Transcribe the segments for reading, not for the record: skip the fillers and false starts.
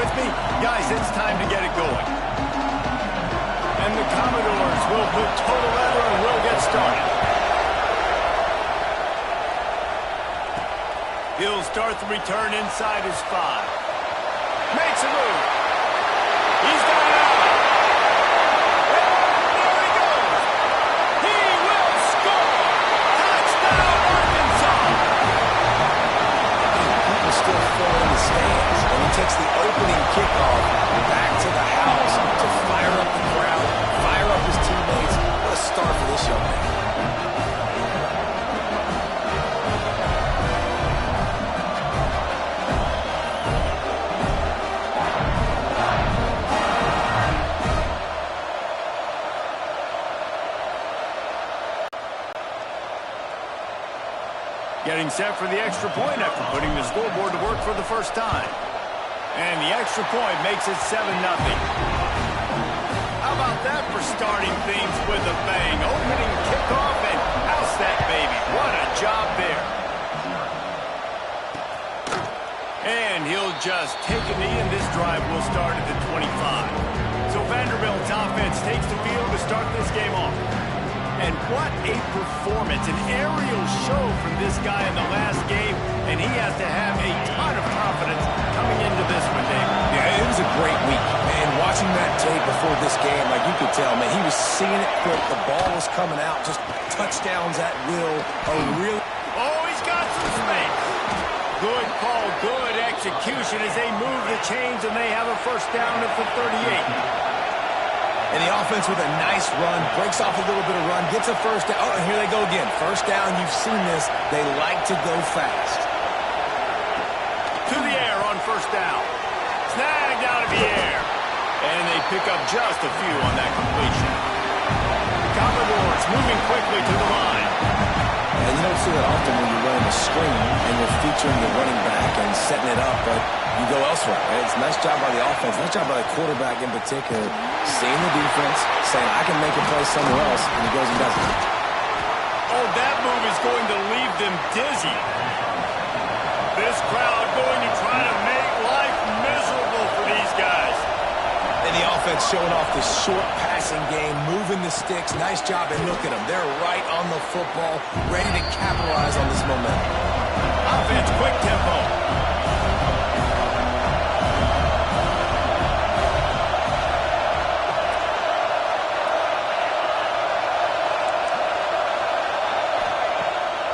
with me? Guys, it's time to get it going. And the Commodores will put total leather and will get started. He'll start the return inside his 5. Makes a move. He's got it out. There he goes. He will score. Touchdown, Arkansas. People still fill in the stands. And he takes the opening kickoff back to the house to fire up the crowd, fire up his teammates. What a start for this young man. Getting set for the extra point after putting the scoreboard to work for the first time. And the extra point makes it 7-0. How about that for starting things with a bang? Opening kickoff and house that baby. What a job there. And he'll just take a knee, and this drive will start at the 25. So Vanderbilt's offense takes the field to start this game off. And what a performance, an aerial show from this guy in the last game, and he has to have a ton of confidence coming into this one, Dave. Yeah, it was a great week. And watching that tape before this game, like you could tell, man, he was seeing it quick. The ball was coming out, just touchdowns at will. Oh, he's got some space. Good call, good execution as they move the chains, and they have a first down at the 38. And the offense with a nice run, breaks off a little bit of run, gets a first down. Oh, and here they go again. First down, you've seen this. They like to go fast. To the air on first down. Snagged out of the air. And they pick up just a few on that completion. Commodores moving quickly to the line. And you don't see that often when you're running a screen and you're featuring the running back and setting it up, but you go elsewhere. Right? It's a nice job by the offense, nice job by the quarterback in particular, seeing the defense, saying, I can make a play somewhere else, and he goes and does it. Oh, that move is going to leave them dizzy. This crowd going to try to make life miserable for these guys. And the offense showing off this short passing game, moving the sticks. Nice job, and look at them. They're right on the football, ready to capitalize on this momentum. Offense, quick tempo.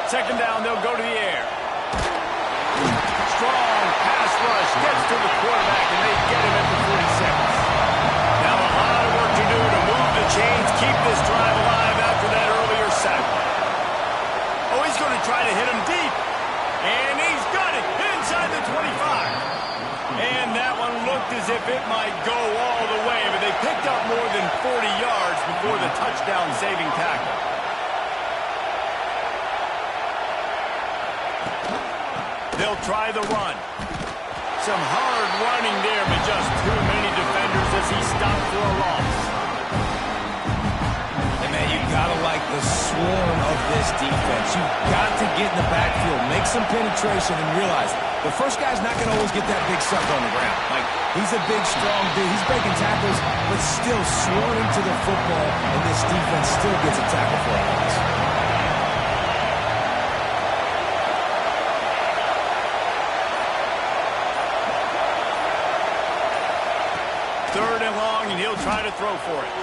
Second down, they'll go to the air. Strong pass rush gets to the quarterback, and they get him at the 46. Now a lot of work to do to move the chains, keep this drive alive after that earlier sack. Oh, he's going to try to hit him deep. And he's got it inside the 25. And that one looked as if it might go all the way, but they picked up more than 40 yards before the touchdown-saving tackle. They'll try the run. Some hard running there, but just too many defenders as he stopped for a loss. And man, you gotta like the swarm of this defense. You've got to get in the backfield, make some penetration, and realize the first guy's not gonna always get that big sucker on the ground. Like, he's a big, strong dude. He's breaking tackles, but still swarming to the football, and this defense still gets a tackle for a loss. Third and long, and he'll try to throw for it.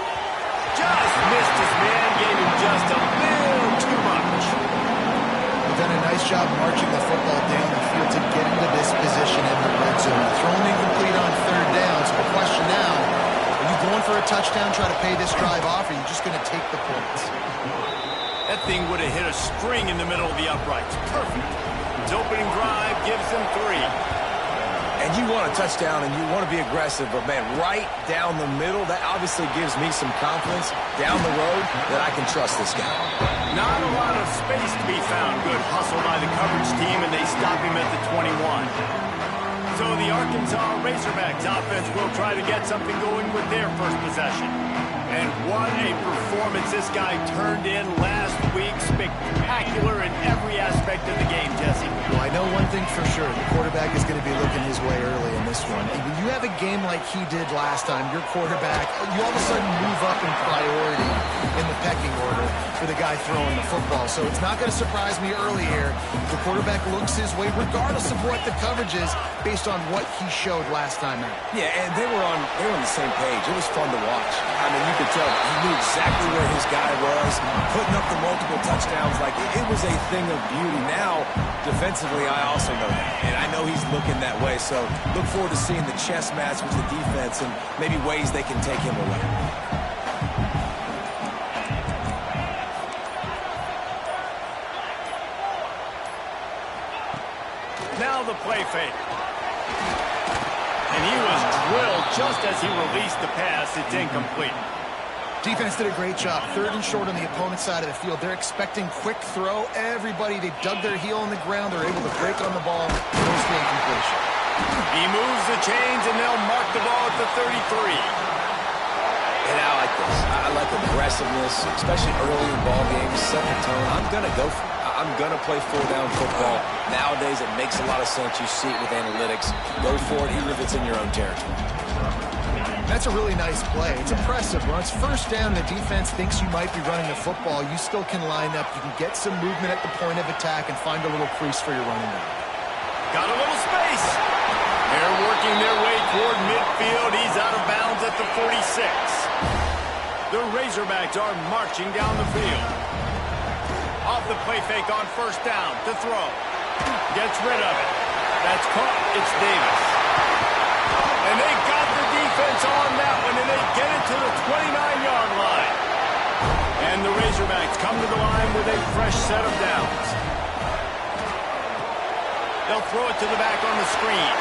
Just missed his man, gave him just a little too much. They've done a nice job marching the football down the field to get into this position in the red zone. Thrown incomplete on third down, so the question now, are you going for a touchdown, try to pay this drive off, or are you just going to take the points? That thing would have hit a string in the middle of the uprights. Perfect. His opening drive gives them 3. And you want a touchdown and you want to be aggressive, but man, right down the middle, that obviously gives me some confidence down the road that I can trust this guy. Not a lot of space to be found. Good hustle by the coverage team, and they stop him at the 21. So the Arkansas Razorbacks offense will try to get something going with their first possession. And what a performance this guy turned in last week. Spectacular in every aspect of the game, Jesse. Well, I know one thing for sure. The quarterback is going to be looking his way early in this one. And when you you have a game like he did last time, your quarterback, you all of a sudden move up in priority in the pecking order for the guy throwing the football. So it's not going to surprise me early here. The quarterback looks his way regardless of what the coverage is based on what he showed last time out. Yeah, and they were on the same page. It was fun to watch. I mean, you could tell he knew exactly where his guy was, putting up the multiple touchdowns. Like, it was a thing of beauty. Now, defensively, I also know that. And I know he's looking that way. So look forward to seeing the chess match with the defense and maybe ways they can take him away. Now the play fake. And he was drilled just as he released the pass. It's incomplete. Defense did a great job. 3rd and short on the opponent's side of the field. They're expecting quick throw. Everybody, they dug their heel in the ground. They're able to break on the ball. Close to incompletion. He moves the chains, and they'll mark the ball at the 33. And I like this. I like aggressiveness, especially early in ball games. Set the tone. I'm going to go for it. I'm going to play 4-down football. Nowadays, it makes a lot of sense. You see it with analytics. Go for it, even if it's in your own territory. That's a really nice play. It's impressive. When it's 1st down, the defense thinks you might be running the football. You still can line up. You can get some movement at the point of attack and find a little crease for your running back. Got a little space. They're working their way toward midfield. He's out of bounds at the 46. The Razorbacks are marching down the field. Off the play fake on 1st down to throw. Gets rid of it. That's caught. It's Davis. And they got the defense on that one, and they get it to the 29-yard line. And the Razorbacks come to the line with a fresh set of downs. They'll throw it to the back on the screen.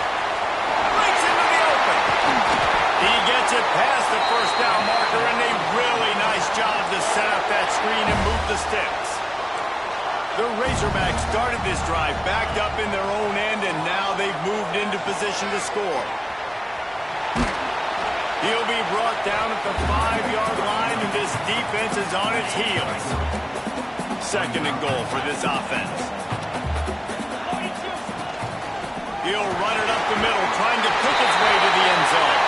Breaks into the open. He gets it past the 1st down marker, and a really nice job to set up that screen and move the sticks. The Razorbacks started this drive backed up in their own end, and now they've moved into position to score. He'll be brought down at the 5-yard line, and this defense is on its heels. 2nd and goal for this offense. He'll run it up the middle, trying to pick his way to the end zone.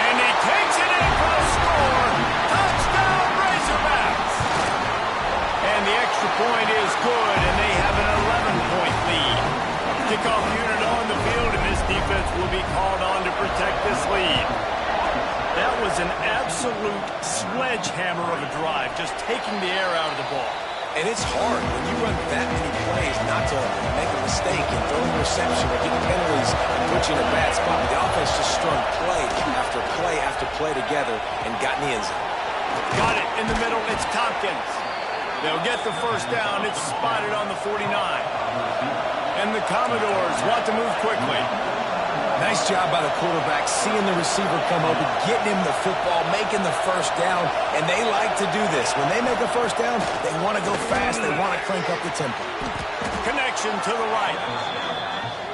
And he takes it in for the score. Touchdown, Razorbacks! And the extra point is good, and they have an 11-point lead. Kickoff unit on the field, and this defense will be called on to protect this lead. That was an absolute sledgehammer of a drive, just taking the air out of the ball. And it's hard when you run that many plays not to make a mistake and throw an interception or get penalties and put you in a bad spot. The offense just strung play after play after play together and got in the end zone. Got it in the middle. It's Tompkins. They'll get the 1st down. It's spotted on the 49. And the Commodores want to move quickly. Nice job by the quarterback, seeing the receiver come open, getting him the football, making the 1st down, and they like to do this. When they make a 1st down, they want to go fast, they want to crank up the tempo. Connection to the right.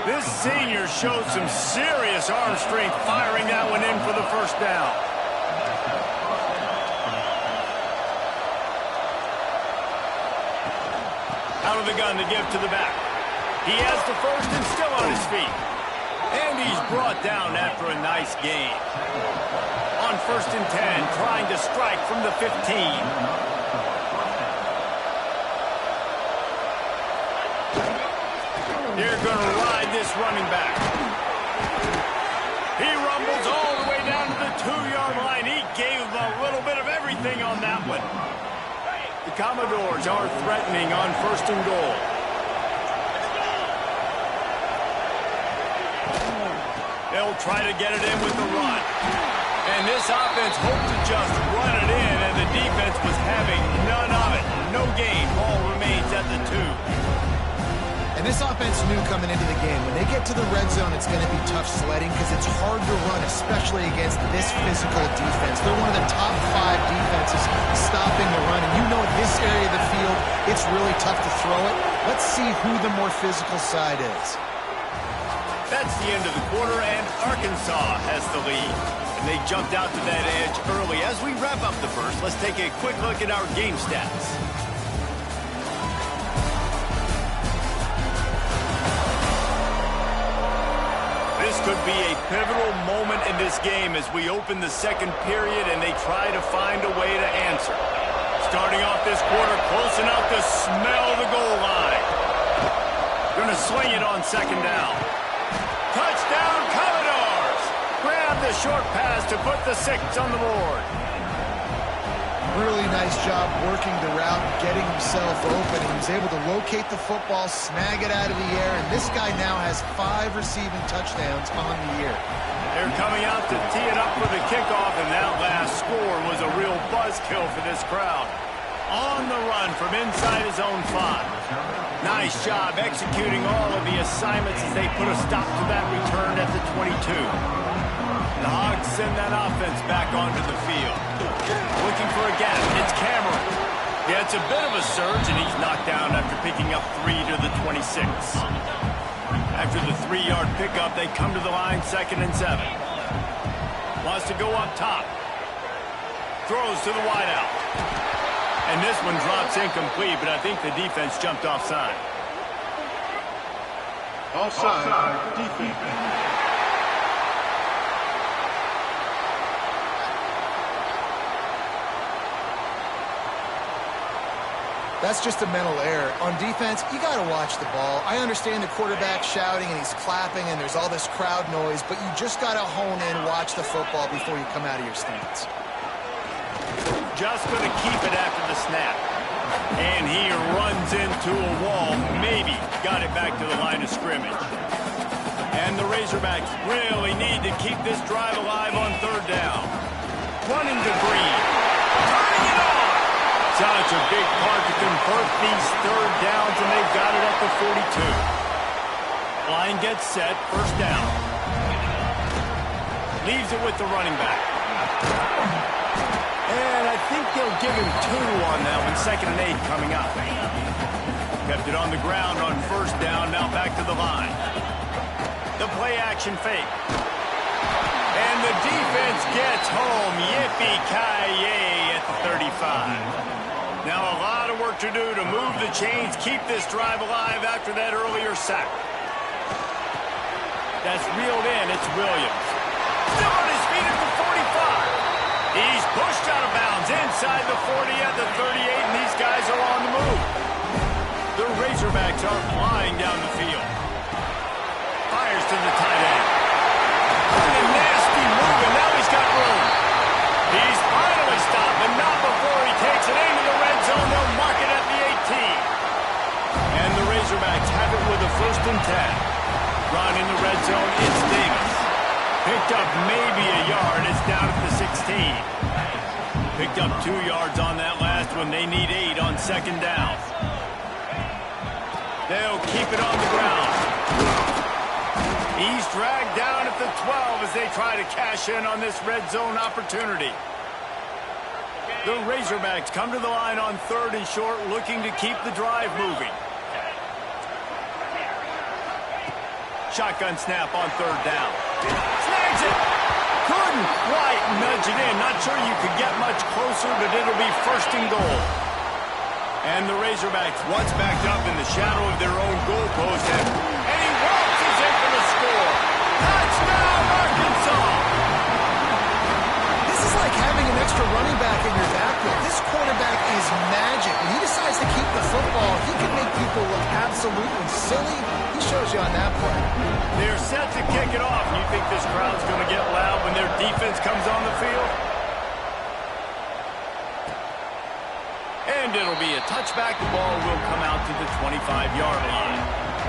This senior showed some serious arm strength firing that one in for the 1st down. Out of the gun to give to the back. He has the 1st and still on his feet. And he's brought down after a nice gain. On 1st and 10, trying to strike from the 15. They're going to ride this running back. He rumbles all the way down to the 2-yard line. He gave a little bit of everything on that one. The Commodores are threatening on 1st and goal. They'll try to get it in with the run. And this offense hoped to just run it in, and the defense was having none of it. No gain. Ball remains at the 2. And this offense knew coming into the game, when they get to the red zone, it's going to be tough sledding because it's hard to run, especially against this physical defense. They're one of the top 5 defenses stopping the run. And you know, at this area of the field, it's really tough to throw it. Let's see who the more physical side is. That's the end of the quarter, and Arkansas has the lead. And they jumped out to that edge early. As we wrap up the first, let's take a quick look at our game stats. This could be a pivotal moment in this game as we open the second period and they try to find a way to answer. Starting off this quarter close enough to smell the goal line. Going to swing it on second down. Touchdown, Commodores! Grab the short pass to put the 6 on the board. Really nice job working the route, getting himself open. He was able to locate the football, snag it out of the air, and this guy now has 5 receiving touchdowns on the year. They're coming out to tee it up for the kickoff, and that last score was a real buzzkill for this crowd. On the run from inside his own 5. Nice job executing all of the assignments as they put a stop to that return at the 22. The Hogs send that offense back onto the field. Looking for a gap. It's Cameron. Yeah, it's a bit of a surge, and he's knocked down after picking up 3 to the 26. After the 3-yard pickup, they come to the line 2nd and 7. Wants to go up top. Throws to the wideout. And this one drops incomplete, but I think the defense jumped offside. Offside, defense. That's just a mental error. On defense, you got to watch the ball. I understand the quarterback shouting and he's clapping and there's all this crowd noise, but you just got to hone in, watch the football before you come out of your stance. Just going to keep it after the snap. And he runs into a wall. Maybe got it back to the line of scrimmage. And the Razorbacks really need to keep this drive alive on 3rd down. Running to Green. Turning it on. Such a big part to convert these 3rd downs, and they've got it at the 42. Line gets set, 1st down. Leaves it with the running back. And I think they'll give him 2 on that one, 2nd and 8 coming up. Kept it on the ground on 1st down, now back to the line. The play action fake. And the defense gets home. Yippee-ki-yay at the 35. Now a lot of work to do to move the chains, keep this drive alive after that earlier sack. That's reeled in. It's Williams. Still on his feet at the 45. He's pushed out of bounds inside the 40 at the 38, and these guys are on the move. The Razorbacks are flying down the field. Fires to the tight end. And a nasty move, and now he's got room. He's finally stopped, but not before he takes it into the red zone. They'll mark it at the 18. And the Razorbacks have it with a 1st and 10. Run in the red zone, it's Davis. Picked up maybe a yard, it's down at the 16. Picked up 2 yards on that last one. They need 8 on 2nd down. They'll keep it on the ground. He's dragged down at the 12 as they try to cash in on this red zone opportunity. The Razorbacks come to the line on 3rd and short, looking to keep the drive moving. Shotgun snap on 3rd down. Snags it! Couldn't quite nudge it in. Not sure you could get much closer, but it'll be 1st and goal. And the Razorbacks once backed up in the shadow of their own goalpost, and he waltzes in for the score. Touchdown, Arkansas! This is like having an extra running back in your backfield. This quarterback is magic. When he decides to keep the football, he can make people look absolutely silly. He shows you on that play. They're set to kick it off. You think this crowd's going to get loud when their defense comes on the field? And it'll be a touchback. The ball will come out to the 25-yard line.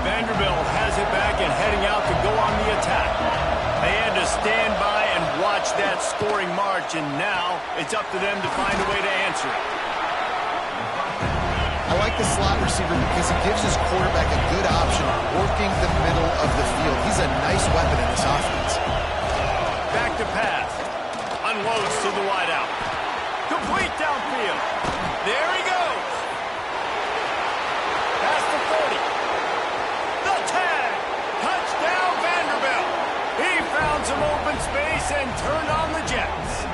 Vanderbilt has it back and heading out to go on the attack. They had to stand by and watch that scoring march, and now it's up to them to find a way to answer it. I like the slot receiver because he gives his quarterback a good option working the middle of the field. He's a nice weapon in this offense. Back to pass. Unloads to the wideout. Complete downfield. There he goes. Past the 40. The tag. Touchdown, Vanderbilt. He found some open space and turned on the Jets.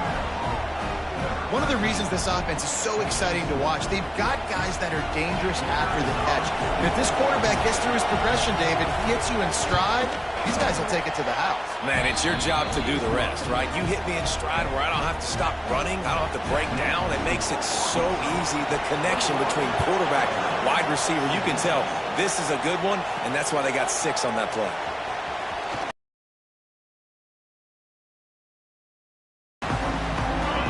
One of the reasons this offense is so exciting to watch, they've got guys that are dangerous after the catch. And if this quarterback gets through his progression, David, he hits you in stride, these guys will take it to the house. Man, it's your job to do the rest, right? You hit me in stride where I don't have to stop running. I don't have to break down. It makes it so easy. The connection between quarterback and wide receiver, you can tell this is a good one, and that's why they got 6 on that play.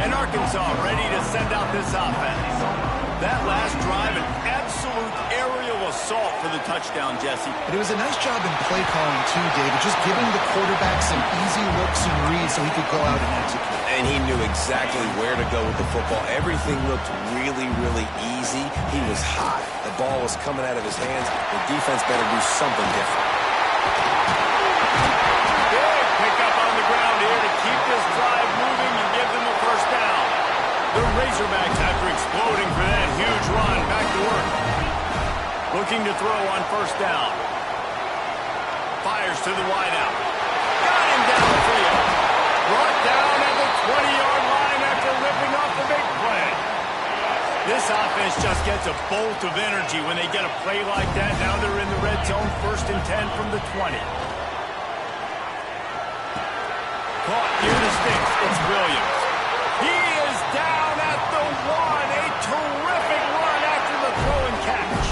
And Arkansas ready to send out this offense. That last drive, an absolute aerial assault for the touchdown, Jesse. But it was a nice job in play calling too, David, just giving the quarterback some easy looks and reads so he could go out and execute. And he knew exactly where to go with the football. Everything looked really, really easy. He was hot. The ball was coming out of his hands. The defense better do something different. Big pickup on the ground here to keep this drive moving and give them a first down. The Razorbacks, after exploding for that huge run, back to work. Looking to throw on first down. Fires to the wideout. Got him downfield. Brought down at the 20-yard line after ripping off the big play. This offense just gets a bolt of energy when they get a play like that. Now they're in the red zone, 1st and 10 from the 20. Caught near the sticks. It's Williams. He is down at the 1. A terrific run after the throw and catch.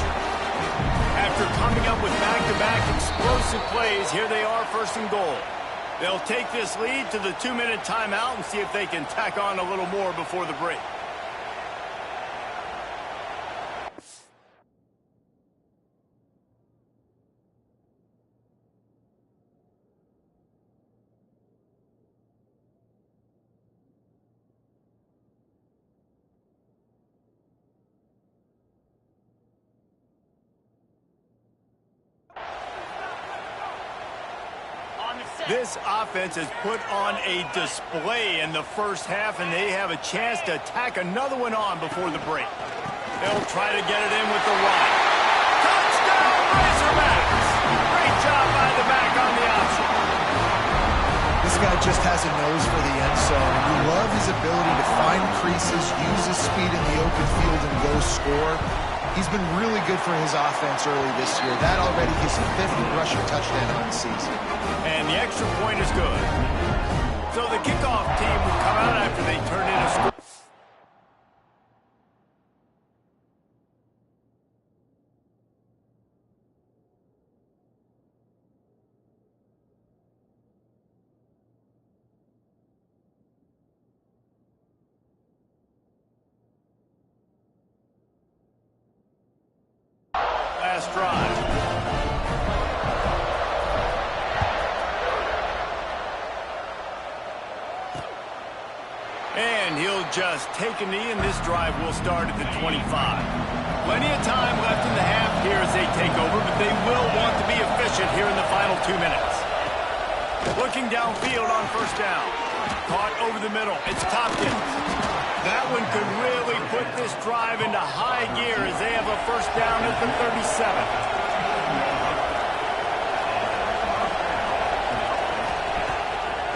After coming up with back-to-back explosive plays, here they are, 1st and goal. They'll take this lead to the 2-minute timeout and see if they can tack on a little more before the break. This offense has put on a display in the first half, and they have a chance to tack another one on before the break. They'll try to get it in with the run. Touchdown, Razorbacks! Great job by the back on the option. This guy just has a nose for the end zone. You love his ability to find creases, use his speed in the open field, and go score. He's been really good for his offense early this year. That already his 5th rushing touchdown on the season. And the extra point is good. So the kickoff team will come out after they turn in a score. Last drive. And he'll just take a knee, and this drive will start at the 25. Plenty of time left in the half here as they take over, but they will want to be efficient here in the final 2 minutes. Looking downfield on first down. Caught over the middle. It's Tompkins. That one could really put this drive into high gear as they have a first down at the 37.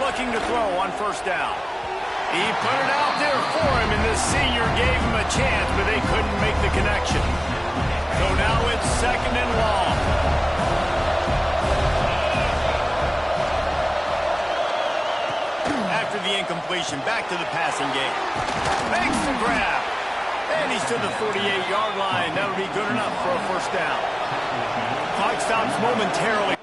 Looking to throw on first down. He put it out there for him, and the senior gave him a chance, but they couldn't make the connection. So now it's 2nd and long. After the incompletion, back to the passing game. Makes the grab. And he's to the 48-yard line. That'll be good enough for a first down. Clock stops momentarily.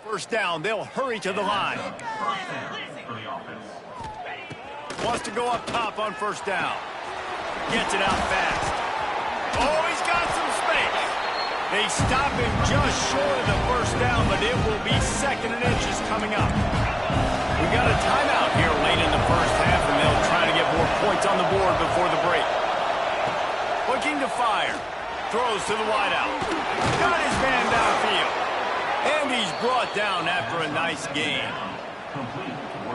First down, they'll hurry to the line. Wants to go up top on first down. Gets it out fast. Oh, he's got some space. They stop him just short of the first down, but it will be 2nd and inches coming up. We got a timeout here late in the first half, and they'll try to get more points on the board before the break. Looking to fire. Throws to the wideout. Got his man downfield. And he's brought down after a nice gain.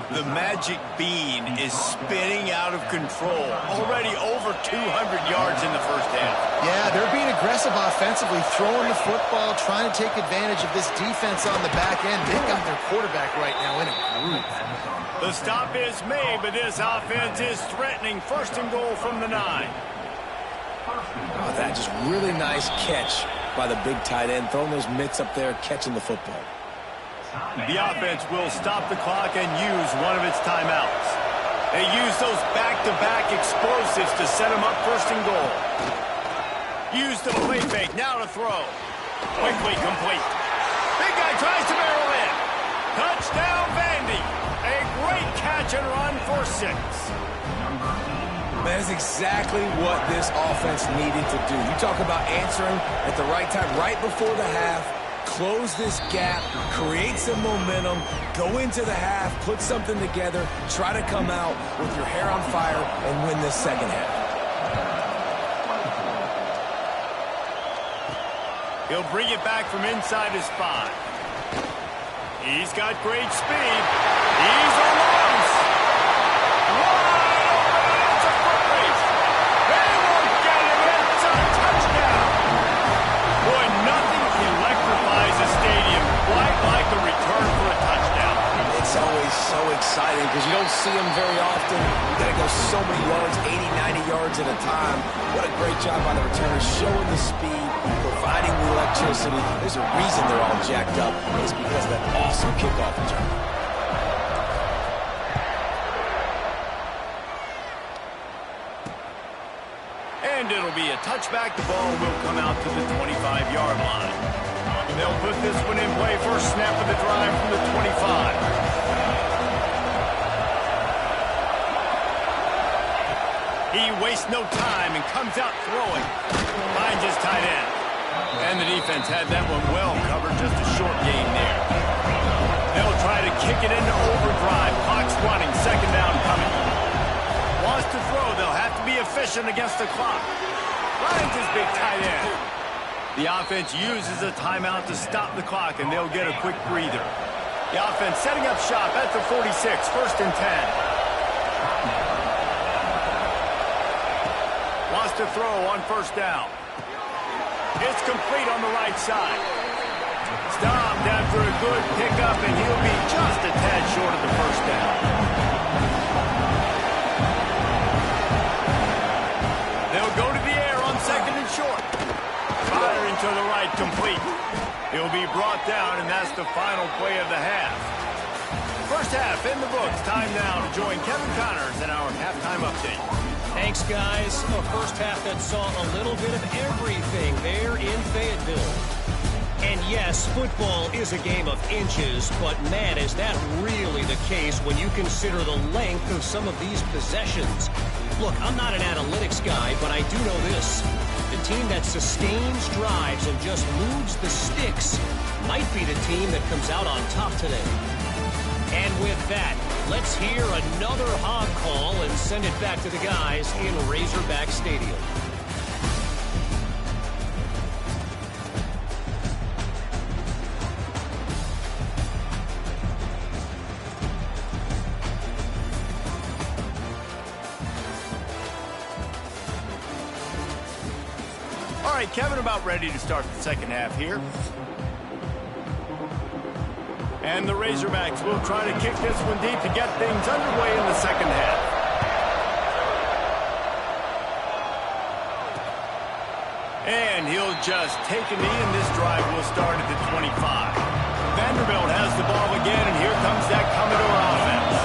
The magic bean is spinning out of control. Already over 200 yards in the first half. Yeah, they're being aggressive offensively, throwing the football, trying to take advantage of this defense on the back end. They've got their quarterback right now in a groove. The stop is made, but this offense is threatening. 1st and goal from the 9. Oh, that just really nice catch by the big tight end, throwing those mitts up there, catching the football. The offense will stop the clock and use one of its timeouts. They use those back-to-back explosives to set them up 1st and goal. Use the play fake, now to throw. Quickly complete. Big guy tries to barrel in. Touchdown, Vandy. A great catch and run for 6. That is exactly what this offense needed to do. You talk about answering at the right time, right before the half, close this gap, create some momentum, go into the half, put something together, try to come out with your hair on fire and win this 2nd half. He'll bring it back from inside his 5. He's got great speed. He's almost. It's always so exciting because you don't see them very often. You got to go so many yards, 80, 90 yards at a time. What a great job by the returners, showing the speed, providing the electricity. There's a reason they're all jacked up. It's because of that awesome kickoff return. And it'll be a touchback. The ball will come out to the 25-yard line. They'll put this one in play. First snap of the drive from the 25. He wastes no time and comes out throwing. Finds his tight end. And the defense had that one well covered. Just a short gain there. They'll try to kick it into overdrive. Clock's running. 2nd down coming. Wants to throw. They'll have to be efficient against the clock. Finds his big tight end. The offense uses a timeout to stop the clock, and they'll get a quick breather. The offense setting up shop at the 46, 1st and 10. Wants to throw on 1st down. It's complete on the right side. Stopped after a good pickup, and he'll be just a tad short of the 1st down. They'll go to the air on 2nd and short. Firing to the right, complete. He'll be brought down, and that's the final play of the half. First half in the books. Time now to join Kevin Connors in our halftime update. Thanks, guys. A first half that saw a little bit of everything there in Fayetteville. And yes, football is a game of inches, but man, is that really the case when you consider the length of some of these possessions. Look, I'm not an analytics guy, but I do know this. The team that sustains drives and just moves the sticks might be the team that comes out on top today. And with that, let's hear another hog call and send it back to the guys in Razorback Stadium. All right, Kevin, about ready to start the second half here. And the Razorbacks will try to kick this one deep to get things underway in the second half. And he'll just take a knee, and this drive will start at the 25. Vanderbilt has the ball again, and here comes that Commodore offense.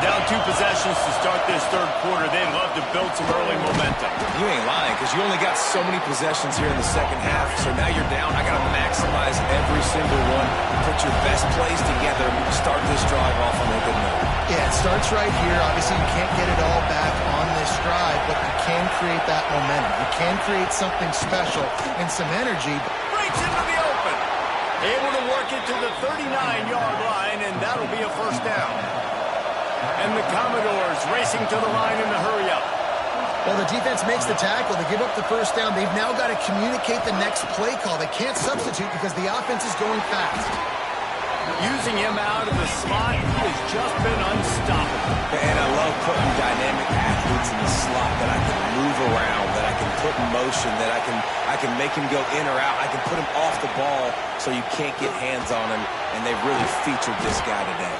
Down 2 possessions to start this third quarter. They'd love to build some early momentum. You ain't lying, because you only got so many possessions here in the second half. So now you're down. I got to maximize every single one. Put your best plays together. Start this drive off on a good note. Yeah, it starts right here. Obviously, you can't get it all back on this drive, but you can create that momentum. You can create something special and some energy. Breaks into the open. Able to work it to the 39-yard line, and that'll be a first down. And the Commodores racing to the line in the hurry-up. Well, the defense makes the tackle. They give up the first down. They've now got to communicate the next play call. They can't substitute because the offense is going fast. Using him out of the slot, he has just been unstoppable. And I love putting dynamic athletes in the slot that I can move around, that I can put in motion, that I can make him go in or out. I can put him off the ball so you can't get hands on him, and they've really featured this guy today.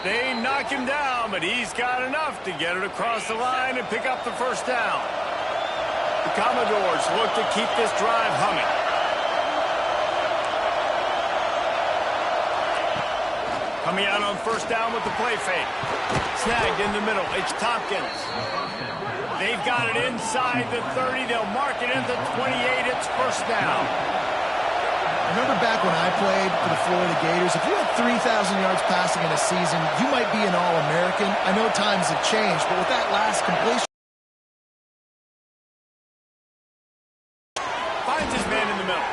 They knock him down, but he's got enough to get it across the line and pick up the first down. The Commodores look to keep this drive humming. Coming out on first down with the play fake. Snagged in the middle. It's Tompkins. They've got it inside the 30. They'll mark it at the 28. It's first down. Remember back when I played for the Florida Gators, if you had 3,000 yards passing in a season, you might be an All-American. I know times have changed, but with that last completion, finds his man in the middle.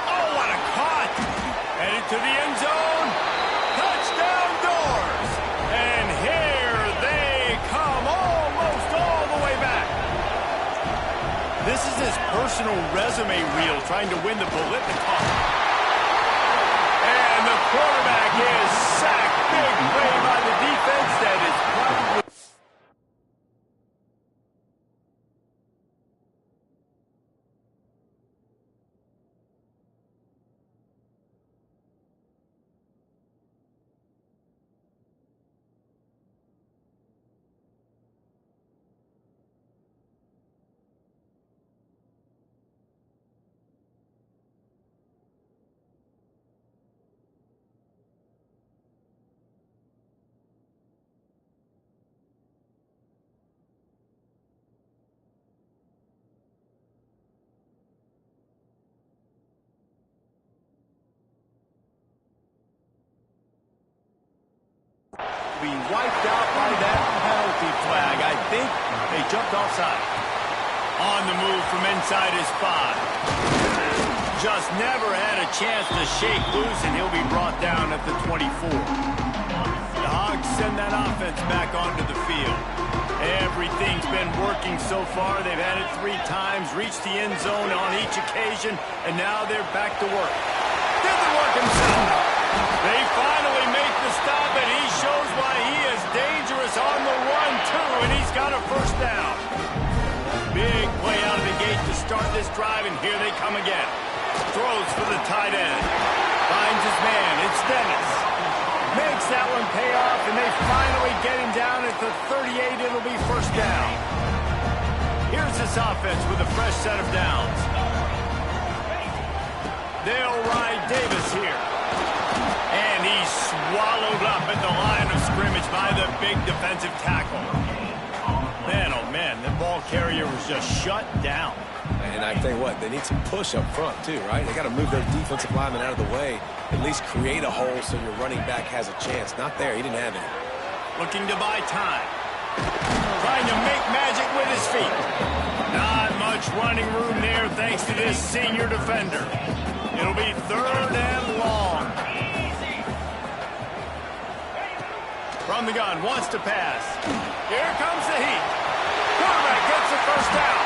Oh, what a caught! Headed to the end zone. Touchdown Doors! And here they come, almost all the way back. This is his personal resume reel, trying to win the Bolitnikoff. And the quarterback is sacked. Big play by the defense that is probably... be wiped out by that penalty flag. I think they jumped offside. On the move from inside his 5. Just never had a chance to shake loose, and he'll be brought down at the 24. The Hogs send that offense back onto the field. Everything's been working so far. They've had it 3 times, reached the end zone on each occasion, and now they're back to work. Did the work himself. They finally make the stop, and he shows why he is dangerous on the run, too, and he's got a first down. Big play out of the gate to start this drive, and here they come again. Throws for the tight end. Finds his man. It's Dennis. Makes that one pay off, and they finally get him down at the 38. It'll be first down. Here's this offense with a fresh set of downs. They'll ride Davis here. And he's swallowed up at the line of scrimmage by the big defensive tackle. Man, oh man, the ball carrier was just shut down. And I tell you what, they need some push up front too, right? They got to move their defensive lineman out of the way, at least create a hole so your running back has a chance. Not there, he didn't have it. Looking to buy time. Trying to make magic with his feet. Not much running room there thanks to this senior defender. It'll be 3rd and long. From the gun, wants to pass. Here comes the heat. Quarterback gets the first down.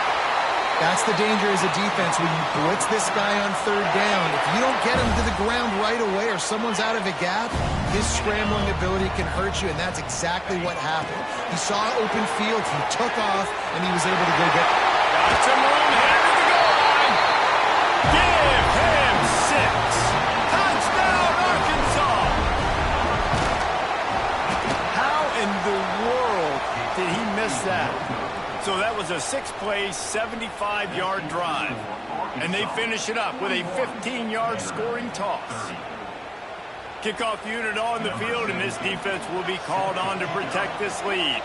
that's the danger as a defense when you blitz this guy on 3rd down. If you don't get him to the ground right away or someone's out of a gap, his scrambling ability can hurt you, and that's exactly what happened. He saw open field, he took off, and he was able to go get it. Got some room here to the goal line. Give him 6. Touchdown, Arkansas. How in the world did he miss that? So that was a 6-play, 75-yard drive. And they finish it up with a 15-yard scoring toss. Kickoff unit on the field, and this defense will be called on to protect this lead.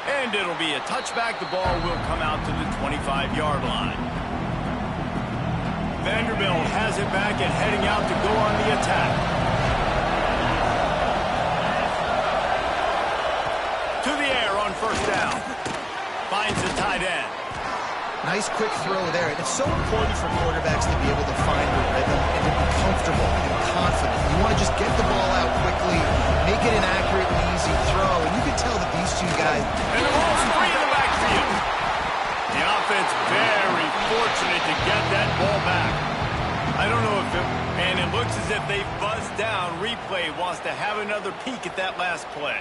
And it'll be a touchback. The ball will come out to the 25-yard line. Vanderbilt has it back and heading out to go on the attack. To the air on first down. Finds the tight end. Nice quick throw there. And it's so important for quarterbacks to be able to find a rhythm and to be comfortable and confident. You want to just get the ball out quickly, make it an accurate and easy throw. And you can tell that these two guys... And the ball's free in the backfield. The offense very fortunate to get that ball back. I don't know if it... And it looks as if they've buzzed down. Replay wants to have another peek at that last play.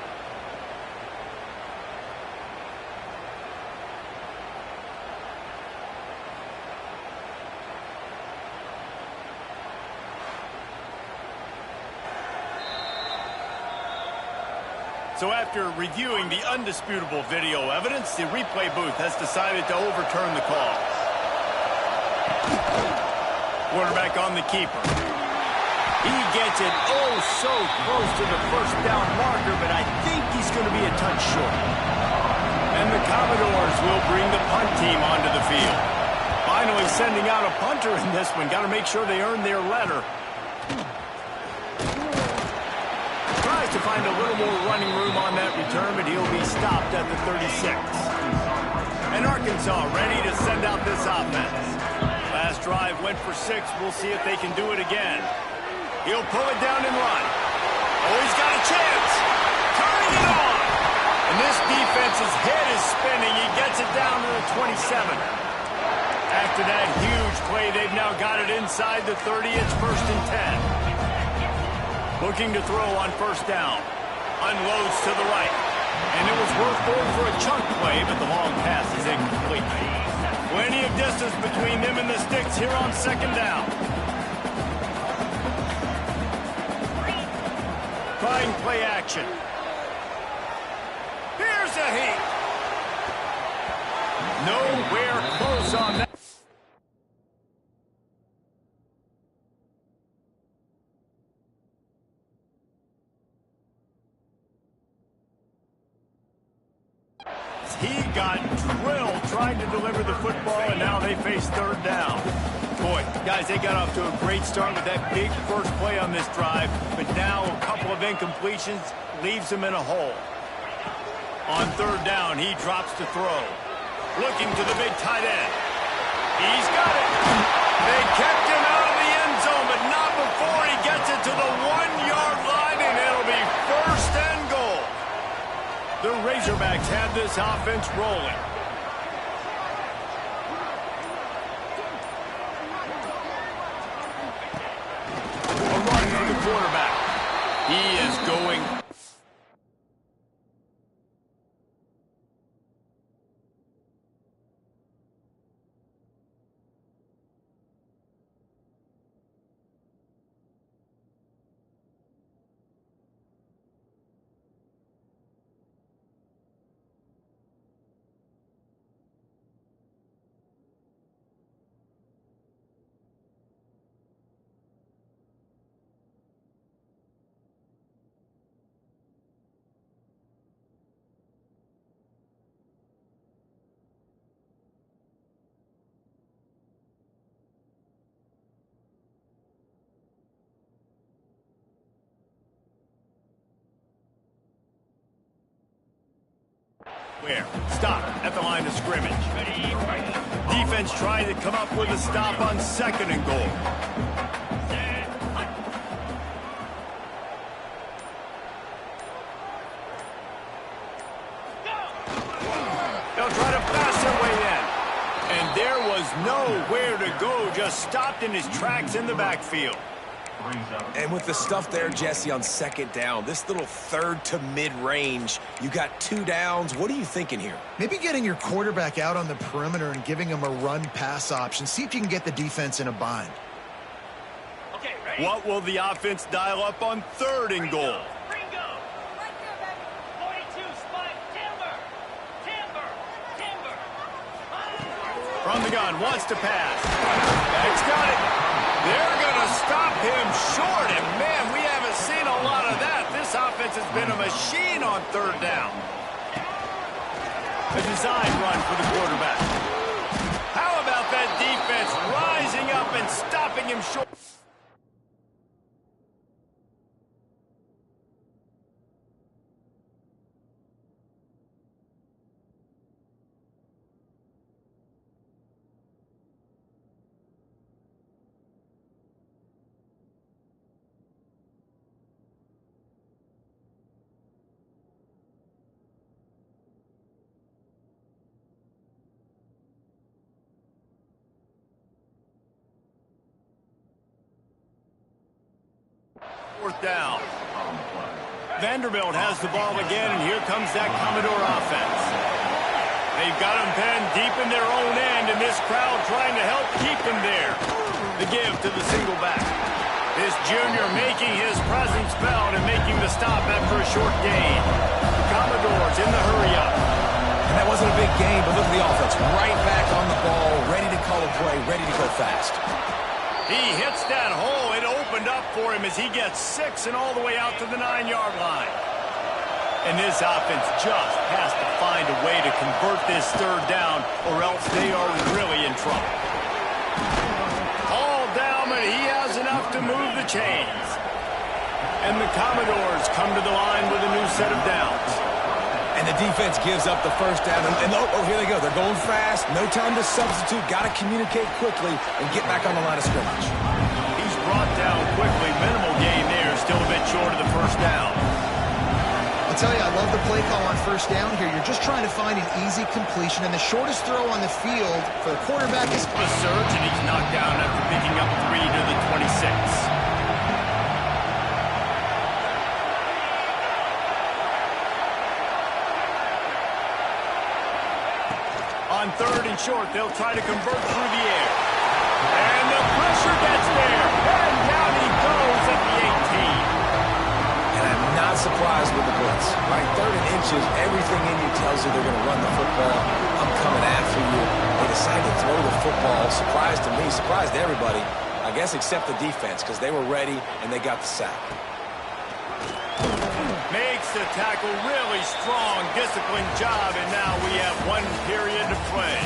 So after reviewing the undisputable video evidence, the replay booth has decided to overturn the call. Quarterback on the keeper. He gets it oh so close to the first down marker, but I think he's going to be a touch short. And the Commodores will bring the punt team onto the field. Finally sending out a punter in this one. Got to make sure they earn their letter. Tries to find a little more running room on that return, but he'll be stopped at the 36. And Arkansas ready to send out this offense. Last drive went for 6. We'll see if they can do it again. He'll pull it down and run. Oh, he's got a chance. Turning it on. And this defense's head is spinning. He gets it down to the 27. After that huge play, they've now got it inside the 30. It's 1st and 10. Looking to throw on first down. Unloads to the right. And it was worth going for a chunk play, but the long pass is incomplete. Plenty of distance between them and the sticks here on 2nd down. Trying play action. Here's a heat. Nowhere close on that. He got drilled trying to deliver the football, and now they face 3rd down. Boy, guys, they got off to a great start with that big first play on this drive, but now a couple of incompletions leaves them in a hole. On 3rd down, he drops to throw. Looking to the big tight end. He's got it. They kept him out of the end zone, but not before he gets it to the 1-yard line, and it'll be 1st and goal. The Razorbacks have this offense rolling. A run for the quarterback. He is going. Stop at the line of scrimmage. Defense trying to come up with a stop on 2nd and goal. They'll try to pass their way in. And there was nowhere to go, just stopped in his tracks in the backfield. And with the stuff there, Jesse, on 2nd down, this little 3rd to mid-range, you got 2 downs. What are you thinking here? Maybe getting your quarterback out on the perimeter and giving him a run-pass option. See if you can get the defense in a bind. Okay, ready? What will the offense dial up on 3rd and goal? Ringo. Right there, baby. 42, spike, timber. On the gun, wants to pass. That's got it. They're going to stop him short, and man, we haven't seen a lot of that. This offense has been a machine on third down. A design run for the quarterback. How about that defense rising up and stopping him short? Fourth down. Vanderbilt has the ball again, and here comes that Commodore offense. They've got him pinned deep in their own end, and this crowd trying to help keep him there. The give to the single back. This junior making his presence felt and making the stop after a short gain. Commodores in the hurry-up. And that wasn't a big gain, but look at the offense. Right back on the ball, ready to call a play, ready to go fast. He hits that hole. It opened up for him as he gets 6 and all the way out to the 9-yard line. And this offense just has to find a way to convert this third down, or else they are really in trouble. All down, and he has enough to move the chains. And the Commodores come to the line with a new set of downs. And the defense gives up the first down. And here they go. They're going fast. No time to substitute. Got to communicate quickly and get back on the line of scrimmage. He's brought down quickly. Minimal gain there. Still a bit short of the first down. I'll tell you, I love the play call on first down here. You're just trying to find an easy completion, and the shortest throw on the field for the quarterback is a surge, and he's knocked down after picking up 3 to the 26. On third and short, they'll try to convert through the air. And the pressure gets there. And down he goes at the 18. And I'm not surprised with the blitz. Right, third and inches, everything in you tells you they're going to run the football. I'm coming after you. They decide to throw the football. Surprise to me, surprise to everybody. I guess except the defense, because they were ready and they got the sack. Makes the tackle, really strong, disciplined job, and now we have 1 period to play.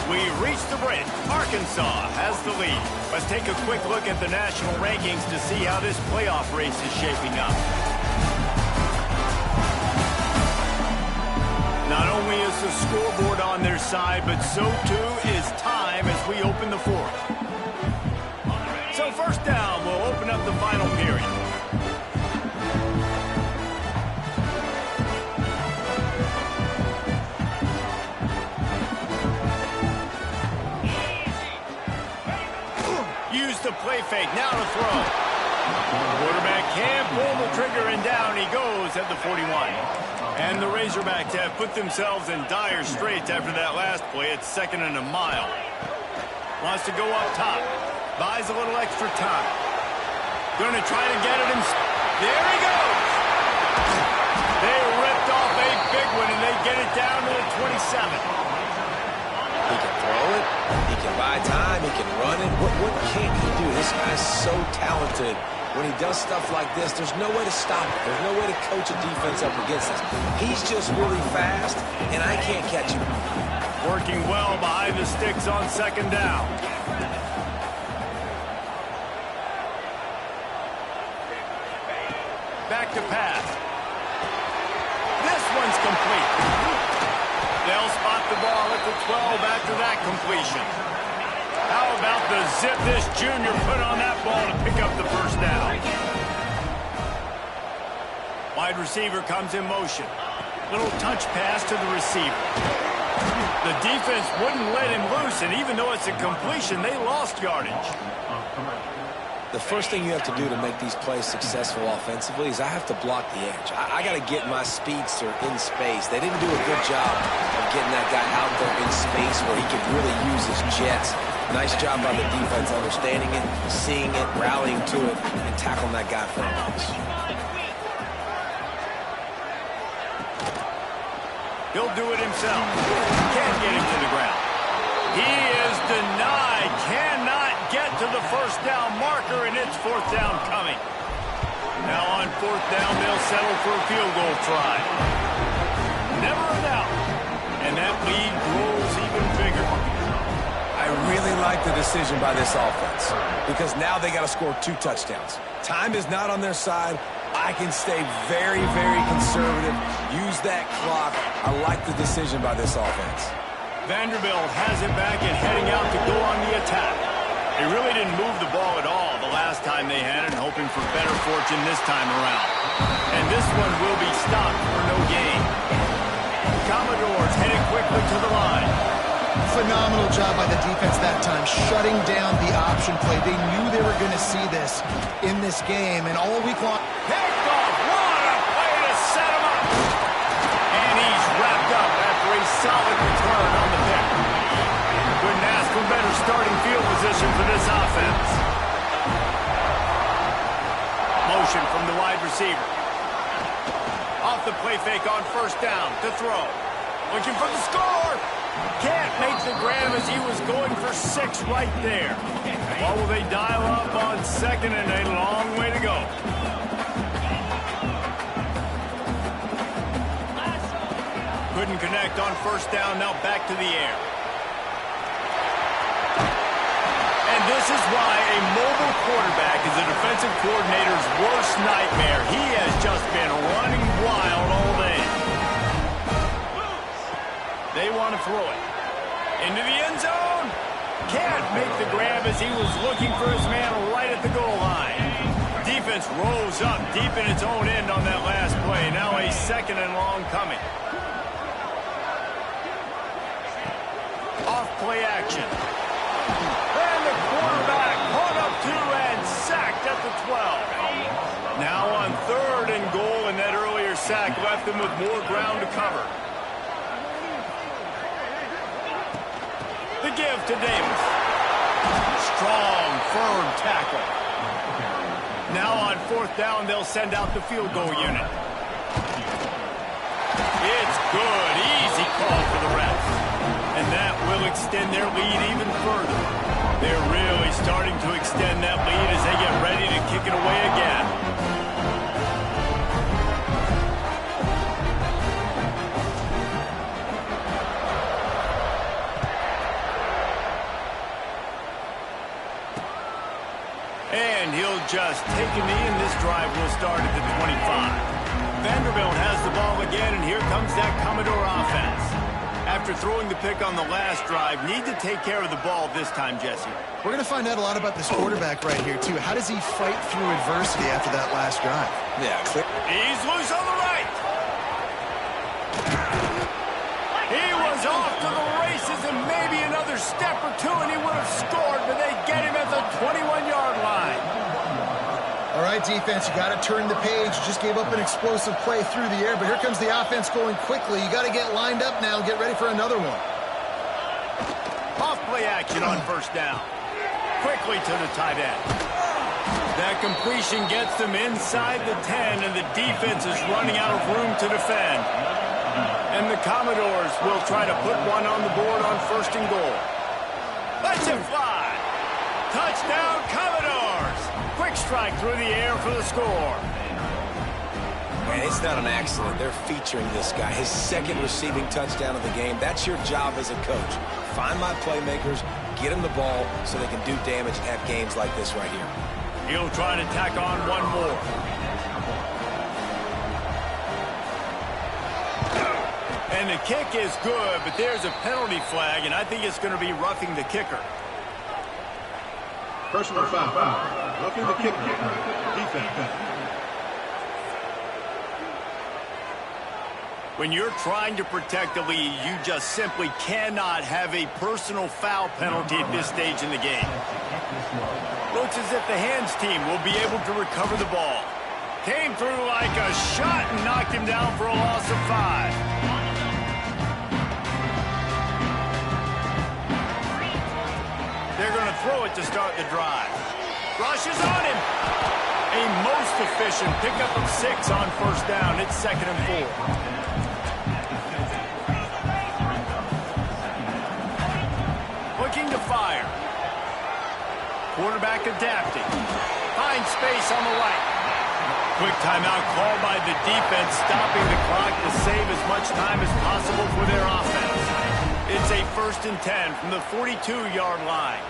We reach the break. Arkansas has the lead. Let's take a quick look at the national rankings to see how this playoff race is shaping up. Not only is the scoreboard on their side, but so too is time as we open the fourth. So first down, we'll open up the final period. Use the play fake, now to throw. Quarterback can't pull the trigger, and down he goes at the 41. And the Razorbacks have put themselves in dire straits after that last play. It's 2nd and a mile. Wants to go up top. Buys a little extra time. Going to try to get it himself. There he goes. They ripped off a big one, and they get it down to the 27. He can throw it. He can buy time. He can run it. What can't he do? This guy's so talented. When he does stuff like this, there's no way to stop it. There's no way to coach a defense up against this. He's just really fast, and I can't catch him. Working well behind the sticks on 2nd down. Back to pass. This one's complete. They'll spot the ball at the 12 after that completion. How about the zip this junior put on that ball to pick up the first down? Wide receiver comes in motion. Little touch pass to the receiver. The defense wouldn't let him loose, and even though it's a completion, they lost yardage. The first thing you have to do to make these plays successful offensively is I have to block the edge. I got to get my speedster in space. They didn't do a good job of getting that guy out there in space where he could really use his jets. Nice job by the defense understanding it, seeing it, rallying to it, and tackling that guy for a loss. He'll do it himself. Can't get him to the ground. He is denied. Cannot get to the first down marker, and it's fourth down coming. Now on fourth down, they'll settle for a field goal try. Never a doubt. And that lead grows even bigger. I really like the decision by this offense because now they got to score 2 touchdowns. Time is not on their side. I can stay very, very conservative. Use that clock. I like the decision by this offense. Vanderbilt has it back and heading out to go on the attack. They really didn't move the ball at all the last time they had it, hoping for better fortune this time around. And this one will be stopped for no gain. The Commodores headed quickly to the line. Phenomenal job by the defense that time, shutting down the option play. They knew they were going to see this in this game, and all week long. Picked off. What a play to set him up. And he's wrapped up after a solid return on the pick. Couldn't ask for better starting field position for this offense. Motion from the wide receiver. Off the play fake on first down to throw. Looking for the score. Can't make the grab as he was going for 6 right there. What will they dial up on second and a long way to go? Couldn't connect on first down, now back to the air. And this is why a mobile quarterback is a defensive coordinator's worst nightmare. He has just been running wild all day. They want to throw it. Into the end zone. Can't make the grab as he was looking for his man right at the goal line. Defense rose up deep in its own end on that last play. Now a second and long coming. Off play action. And the quarterback caught up to and sacked at the 12. Now on third and goal, and that earlier sack left them with more ground to cover. The give to Davis. Strong, firm tackle. Now on fourth down, they'll send out the field goal unit. It's good. Easy call for the refs. And that will extend their lead even further. They're really starting to extend that lead as they get ready to kick it away again. And he'll just take a knee, and this drive will start at the 25. Vanderbilt has the ball again, and here comes that Commodore offense. After throwing the pick on the last drive, need to take care of the ball this time, Jesse. We're going to find out a lot about this quarterback right here, too. How does he fight through adversity after that last drive? Yeah, clear. He's loose on the right. He was off to the races and maybe another step or two, and he would have scored, but they get him at the 21-yard line. All right, defense, you got to turn the page. You just gave up an explosive play through the air, but here comes the offense going quickly. You got to get lined up now and get ready for another one. Off play action on first down. Quickly to the tight end. That completion gets them inside the 10, and the defense is running out of room to defend. And the Commodores will try to put one on the board on first and goal. Let's it fly. Touchdown, Commodores. Quick strike through the air for the score. Man, it's not an accident. They're featuring this guy. His second receiving touchdown of the game. That's your job as a coach. Find my playmakers, get them the ball so they can do damage and have games like this right here. He'll try to tack on one more. And the kick is good, but there's a penalty flag, and I think it's going to be roughing the kicker. Personal foul. Roughing the kicker. Defense. When you're trying to protect the lead, you just simply cannot have a personal foul penalty at this stage in the game. Looks as if the hands team will be able to recover the ball. Came through like a shot and knocked him down for a loss of 5. They're going to throw it to start the drive. Rushes on him. A most efficient pickup of 6 on first down. It's 2nd and 4. to fire. Quarterback adapting. Finds space on the right. Quick timeout called by the defense, stopping the clock to save as much time as possible for their offense. It's a 1st and 10 from the 42-yard line.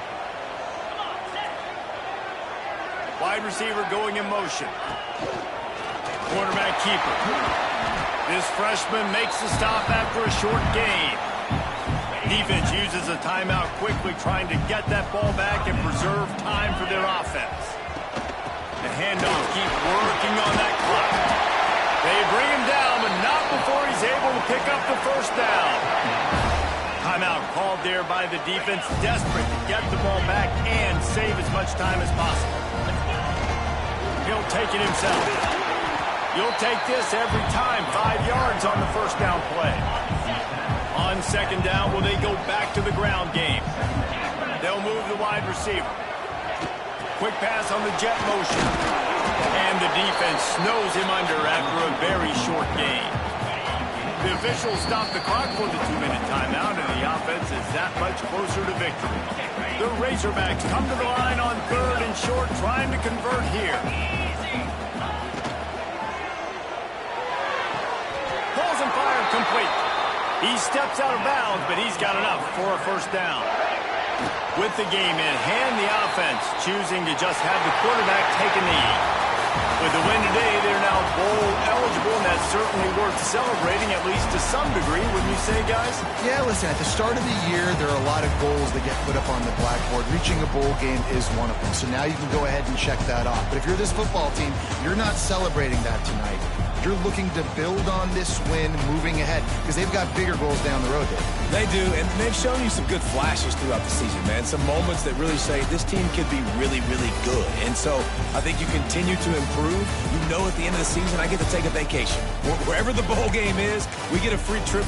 Wide receiver going in motion. Quarterback keeper. This freshman makes the stop after a short gain. Defense uses a timeout quickly, trying to get that ball back and preserve time for their offense. The handoff, keep working on that clock. They bring him down, but not before he's able to pick up the 1st down. Timeout called there by the defense, desperate to get the ball back and save as much time as possible. He'll take it himself. You'll take this every time. 5 yards on the 1st down play. On 2nd down, will they go back to the ground game? They'll move the wide receiver. Quick pass on the jet motion. And the defense snows him under after a very short gain. The officials stop the clock for the 2-minute timeout, and the offense is that much closer to victory. The Razorbacks come to the line on 3rd and short, trying to convert here. Balls and fire complete. He steps out of bounds, but he's got enough for a 1st down. With the game in hand, the offense choosing to just have the quarterback take a knee. With the win today, they're now bowl eligible, and that's certainly worth celebrating, at least to some degree, wouldn't you say, guys? Yeah, listen, at the start of the year, there are a lot of goals that get put up on the blackboard. Reaching a bowl game is one of them. So now you can go ahead and check that off. But if you're this football team, you're not celebrating that tonight. You're looking to build on this win moving ahead because they've got bigger goals down the road, Dave. They do, and they've shown you some good flashes throughout the season, man. Some moments that really say this team could be really, really good. And so I think you continue to improve. You know at the end of the season, I get to take a vacation. Wherever the bowl game is, we get a free trip